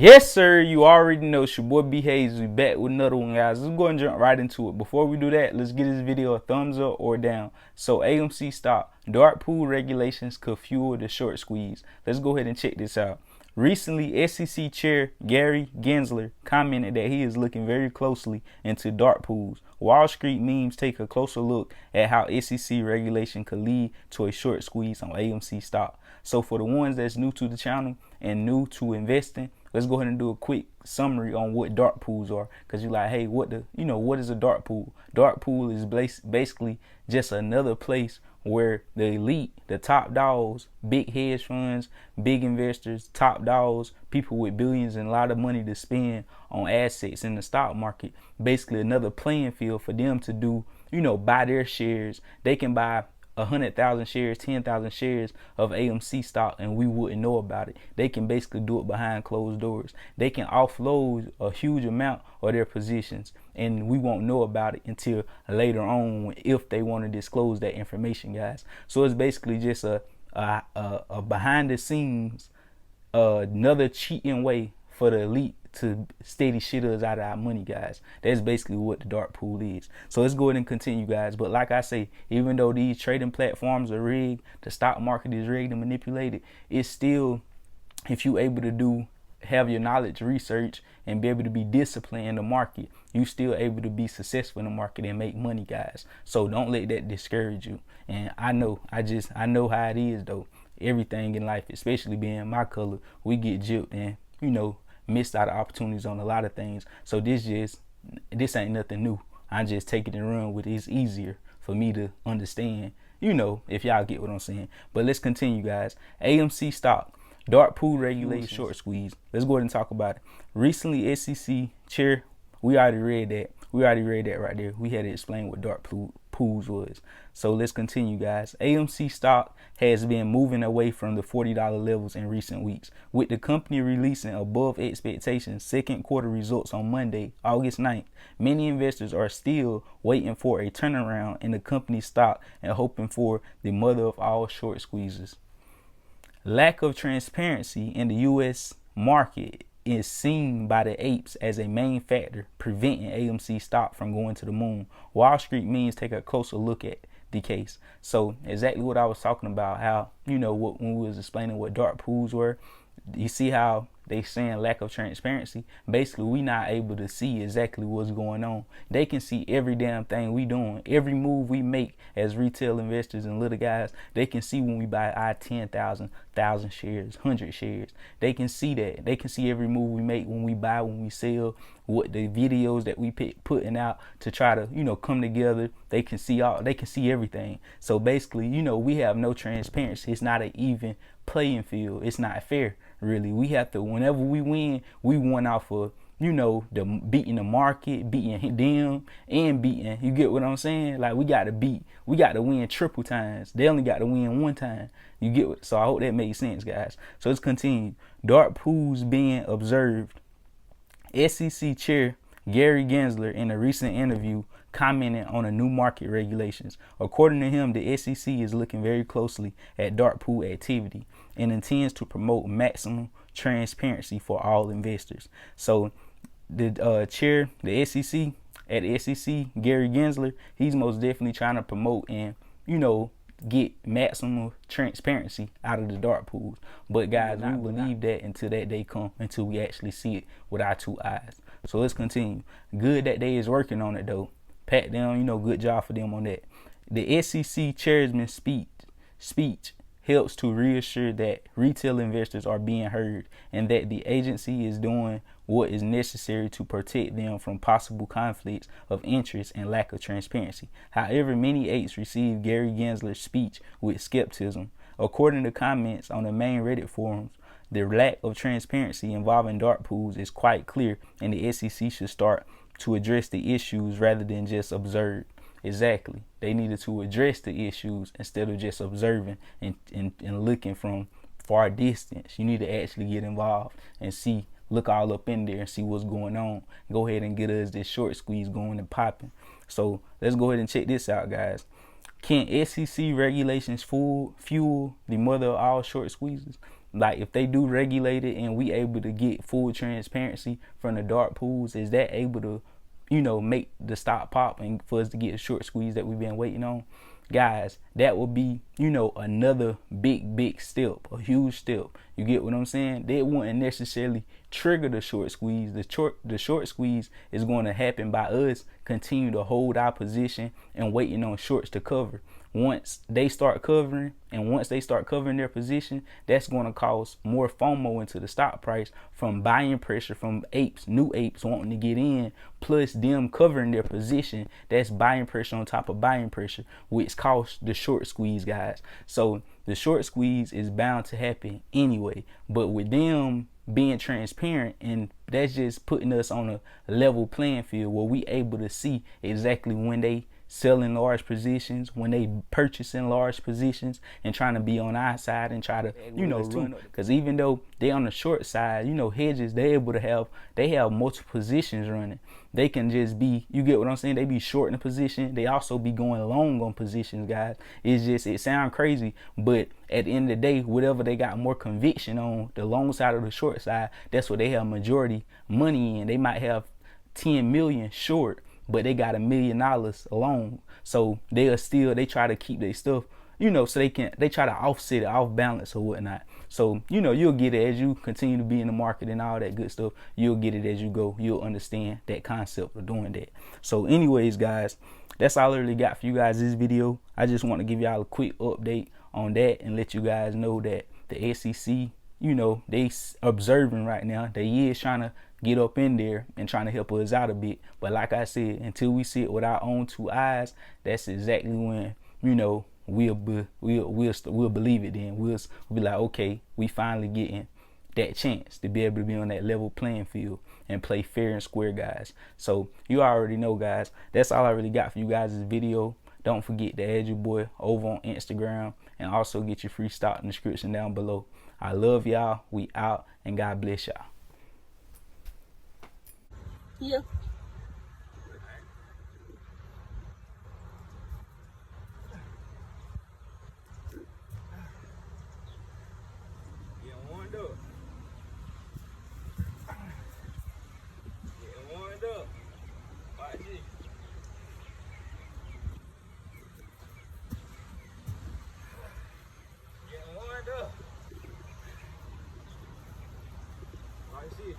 Yes, sir. You already know it's your boy B Hayes. We back with another one, guys. Let's go and jump right into it. Before we do that, let's give this video a thumbs up or down. So AMC stock dark pool regulations could fuel the short squeeze. Let's go ahead and check this out. Recently, SEC Chair Gary Gensler commented that he is looking very closely into dark pools. Wall Street memes take a closer look at how SEC regulation could lead to a short squeeze on AMC stock. So for the ones that's new to the channel and new to investing, let's go ahead and do a quick summary on what dark pools are, because you're like, hey, what is a dark pool? Dark pool is basically just another place where the elite, the top dogs, big hedge funds, big investors, top dogs, people with billions and a lot of money to spend on assets in the stock market, basically another playing field for them to do, buy their shares. They can buy 100,000 shares, 10,000 shares of AMC stock, and we wouldn't know about it. They can basically do it behind closed doors. They can offload a huge amount of their positions, and we won't know about it until later on if they want to disclose that information, guys. So it's basically just a behind the scenes, another cheating way for the elite to steady shit us out of our money, guys. That's basically what the dark pool is. So let's go ahead and continue, guys. But like I say, even though these trading platforms are rigged, the stock market is rigged and manipulated, it's still, if you able to have your knowledge, research, and be able to be disciplined in the market, you still able to be successful in the market and make money, guys. So don't let that discourage you. And I know how it is though. Everything in life, especially being my color, we get gypped and missed out of opportunities on a lot of things. So this ain't nothing new. I just take it and run with it. It's easier for me to understand, if y'all get what I'm saying. But let's continue, guys. AMC stock dark pool regulation short squeeze. Let's go ahead and talk about it. Recently, SEC chair, we already read that right there. We had to explain what dark pools was. So let's continue, guys. AMC stock has been moving away from the $40 levels in recent weeks, with the company releasing above expectations second quarter results on Monday, August 9th. Many investors are still waiting for a turnaround in the company's stock and hoping for the mother of all short squeezes. Lack of transparency in the U.S. market is seen by the apes as a main factor preventing AMC stock from going to the moon. Wall Street means take a closer look at the case. So exactly what I was talking about, how, when we was explaining what dark pools were, you see how they saying lack of transparency. Basically, we not able to see exactly what's going on. They can see every damn thing we doing, every move we make as retail investors and little guys. They can see when we buy our 10,000, 1,000 shares, 100 shares. They can see that. They can see every move we make, when we buy, when we sell, what the videos that we putting out to try to, come together. They can see everything. So basically, we have no transparency. It's not an even playing field. It's not fair, really. We have to, whenever we win off of, the beating the market, beating them, and beating, you get what I'm saying? Like, we got to win triple times. They only got to win one time. You get what? So I hope that makes sense, guys. So let's continue. Dark pools being observed. SEC Chair Gary Gensler, in a recent interview, commented on the new market regulations. According to him, the SEC is looking very closely at dark pool activity and intends to promote maximum transparency for all investors. So the chair, the SEC, at the SEC, Gary Gensler, he's most definitely trying to promote and, get maximum transparency out of the dark pools. But guys, we believe that until that day come, until we actually see it with our two eyes. So let's continue. Good that they is working on it though. Pat them, good job for them on that. The SEC chairman's speech helps to reassure that retail investors are being heard and that the agency is doing what is necessary to protect them from possible conflicts of interest and lack of transparency. However, many apes received Gary Gensler's speech with skepticism. According to comments on the main Reddit forums, the lack of transparency involving dark pools is quite clear, and the SEC should start to address the issues rather than just observe. Exactly. They needed to address the issues instead of just observing and looking from far distance. You need to actually get involved and see, look all up in there and see what's going on. Go ahead and get us this short squeeze going and popping. So let's go ahead and check this out, guys. Can SEC regulations fuel the mother of all short squeezes? like if they do regulate it and we able to get full transparency from the dark pools, is that able to, you know, make the stock pop and for us to get a short squeeze that we've been waiting on? Guys, that would be, you know, another big step, a huge step. You get what I'm saying? That wouldn't necessarily trigger the short squeeze. The short squeeze is going to happen by us continue to hold our position and waiting on shorts to cover. Once they start covering, and once they start covering their position, that's going to cause more FOMO into the stock price from buying pressure from apes, new apes wanting to get in, plus them covering their position. That's buying pressure on top of buying pressure, which causes the short squeeze, guys. So the short squeeze is bound to happen anyway, but with them being transparent, and that's just putting us on a level playing field where we able to see exactly when they selling large positions, when they purchasing large positions, and trying to be on our side and try to, you know, run. Because even though they on the short side, you know, hedges, they able to have, they have multiple positions running. They can just be, you get what I'm saying? They be short in a position. They also be going long on positions, guys. It's just, it sounds crazy, but at the end of the day, whatever they got more conviction on, the long side or the short side, that's what they have majority money in. They might have 10 million short, but they got $1 million alone. So they try to keep their stuff, you know, so they try to offset it, off balance or whatnot. So, you know, you'll get it as you continue to be in the market and all that good stuff. You'll get it as you go. You'll understand that concept of doing that. So anyways, guys, that's all I really got for you guys this video. I just want to give y'all a quick update on that and let you guys know that the SEC, you know, they observing right now. They is trying to get up in there and trying to help us out a bit. But like I said, until we see it with our own two eyes, that's exactly when, you know, we'll believe it. Then we'll be like, okay, we finally getting that chance to be able to be on that level playing field and play fair and square, guys. So you already know, guys, that's all I really got for you guys this video. Don't forget to add your boy over on Instagram and also get your free stock in the description down below. I love y'all. We out, and God bless y'all. Yeah. Getting warmed up. Getting warmed up. Watch this. Getting warmed up. Watch this.